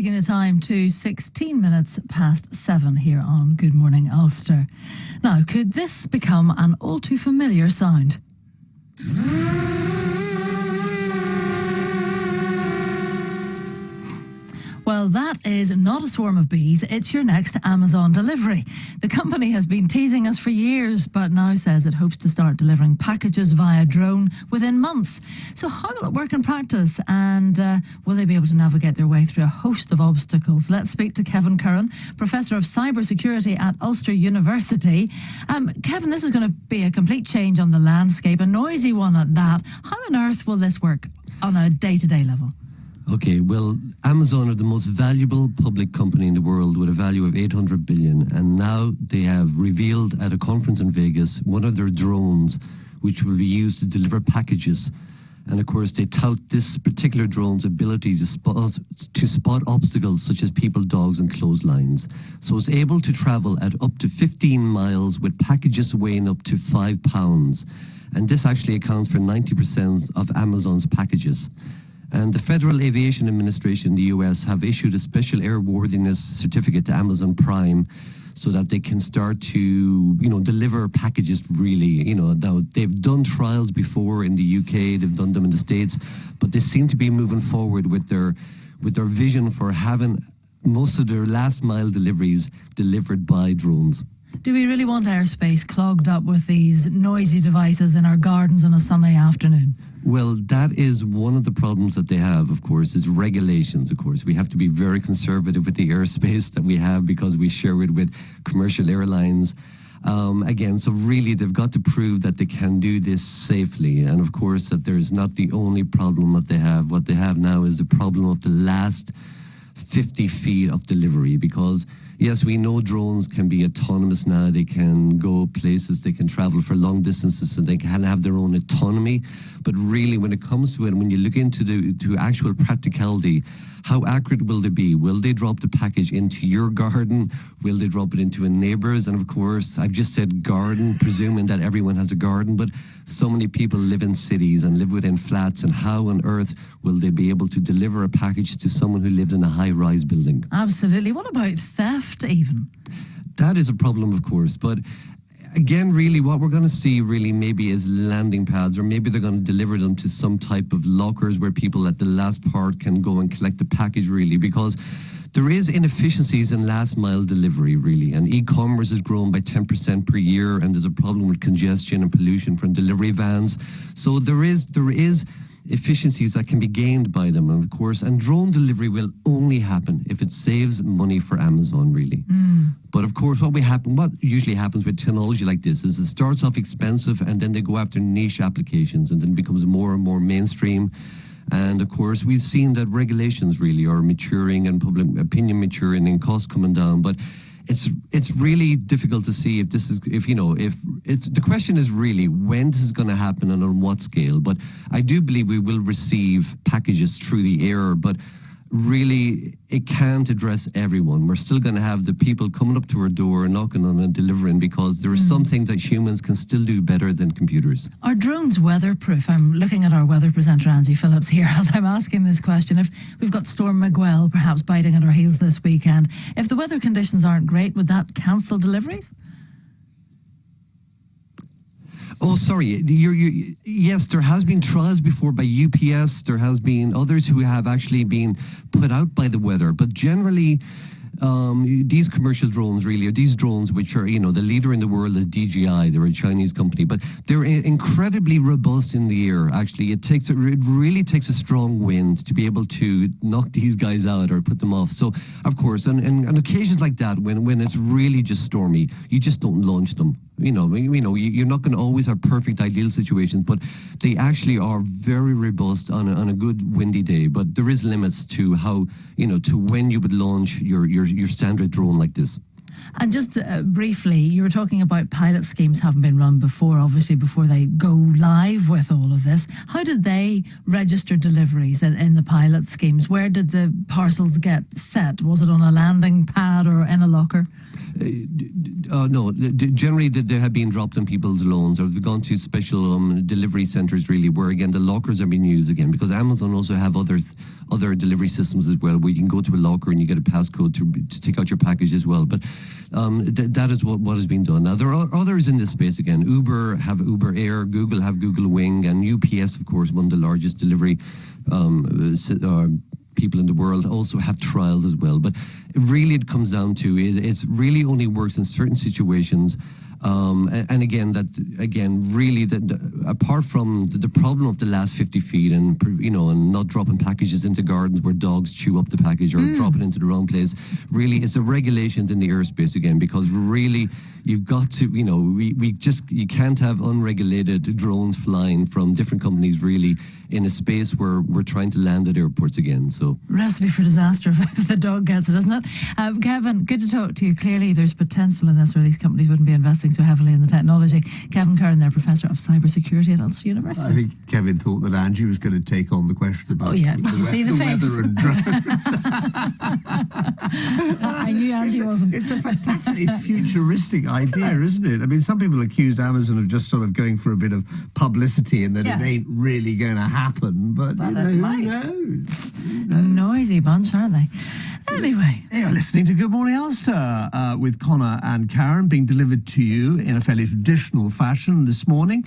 Taking the time to 16 minutes past 7 here on Good Morning Ulster. Now, could this become an all too familiar sound? Well, that is not a swarm of bees, it's your next Amazon delivery. The company has been teasing us for years, but now says it hopes to start delivering packages via drone within months. So how will it work in practice, and will they be able to navigate their way through a host of obstacles? Let's speak to Curran, Professor of Cybersecurity at Ulster University. Kevin, this is going to be a complete change on the landscape, a noisy one at that. How on earth will this work on a day-to-day level? Okay, well, Amazon are the most valuable public company in the world with a value of 800 billion. And now they have revealed at a conference in Vegas one of their drones, which will be used to deliver packages. And of course, they tout this particular drone's ability to spot obstacles such as people, dogs, and clotheslines. So it's able to travel at up to 15 miles with packages weighing up to 5 pounds. And this actually accounts for 90% of Amazon's packages. And the Federal Aviation Administration in the US have issued a special airworthiness certificate to Amazon Prime so that they can start to, deliver packages really. Now they've done trials before in the UK, they've done them in the States, but they seem to be moving forward with their vision for having most of their last mile deliveries delivered by drones. Do we really want airspace clogged up with these noisy devices in our gardens on a Sunday afternoon? Well, that is one of the problems that they have, of course, is regulations, of course. We have to be very conservative with the airspace that we have because we share it with commercial airlines. So really, they've got to prove that they can do this safely. And of course, that there's not the only problem that they have. What they have now is the problem of the last 50 feet of delivery, because yes, we know drones can be autonomous now. They can go places, they can travel for long distances, and they can have their own autonomy. But really, when it comes to it, when you look into to actual practicality, how accurate will they be? Will they drop the package into your garden? Will they drop it into a neighbor's? And of course, I've just said garden, presuming that everyone has a garden, but so many people live in cities and live within flats, and how on earth will they be able to deliver a package to someone who lives in a high-rise building? Absolutely. What about theft even? That is a problem, of course, but again, really, what we're going to see really maybe is landing pads, or maybe they're going to deliver them to some type of lockers where people at the last part can go and collect the package, really, because there is inefficiencies in last mile delivery, really, and e-commerce has grown by 10% per year, and there's a problem with congestion and pollution from delivery vans. So there is efficiencies that can be gained by them, and of course, and drone delivery will only happen if it saves money for Amazon, really. But of course, what usually happens with technology like this is it starts off expensive, and then they go after niche applications, and then becomes more and more mainstream. And of course, we've seen that regulations really are maturing, and public opinion maturing, and costs coming down. But it's really difficult to see the question is really when this is going to happen and on what scale. But I do believe we will receive packages through the air, but really it can't address everyone. We're still going to have the people coming up to our door and knocking on and delivering, because there are some things that humans can still do better than computers. Are drones weatherproof? I'm looking at our weather presenter Angie Phillips here as I'm asking this question. If we've got Storm Miguel perhaps biting at our heels this weekend, if the weather conditions aren't great, would that cancel deliveries? Oh, sorry. Yes, there has been trials before by UPS. There has been others who have actually been put out by the weather. But generally, these commercial drones really are these drones which are, the leader in the world is DJI. They're a Chinese company, but they're incredibly robust in the air. Actually, it really takes a strong wind to be able to knock these guys out or put them off. So, of course, and on occasions like that, when it's really just stormy, you just don't launch them. You're not going to always have perfect ideal situations, but they actually are very robust on a good windy day. But there is limits to how, to when you would launch your standard drone like this. And just briefly, you were talking about pilot schemes haven't been run before, obviously, before they go live with all of this. How did they register deliveries in the pilot schemes? Where did the parcels get set? Was it on a landing pad or in a locker? No, generally they have been dropped on people's lawns, or they've gone to special delivery centres, really, where again the lockers are being used again, because Amazon also have other other delivery systems as well, where you can go to a locker and you get a passcode to take out your package as well. But that is what has been done. Now, there are others in this space again. Uber have Uber Air, Google have Google Wing, and UPS, of course, one of the largest delivery people in the world, also have trials as well. But it comes down to it really only works in certain situations. And again, apart from the problem of the last 50 feet and not dropping packages into gardens where dogs chew up the package or drop it into the wrong place, really it's the regulations in the airspace again, because really you've got to, you can't have unregulated drones flying from different companies really in a space where we're trying to land at airports again. So recipe for disaster if the dog gets it, isn't it? Kevin, good to talk to you. Clearly there's potential in this, or these companies wouldn't be investing so heavily in the technology. Kevin Curran there, Professor of Cybersecurity at Ulster University. I think Kevin thought that Angie was going to take on the question about did you see the face? weather and drones. I knew Angie wasn't. It's a fantastically futuristic idea, isn't it? I mean, some people accuse Amazon of just sort of going for a bit of publicity and that it ain't really going to happen, but it who might. knows? Noisy bunch, aren't they? Anyway. You're listening to Good Morning Ulster with Connor and Karen, being delivered to you in a fairly traditional fashion this morning.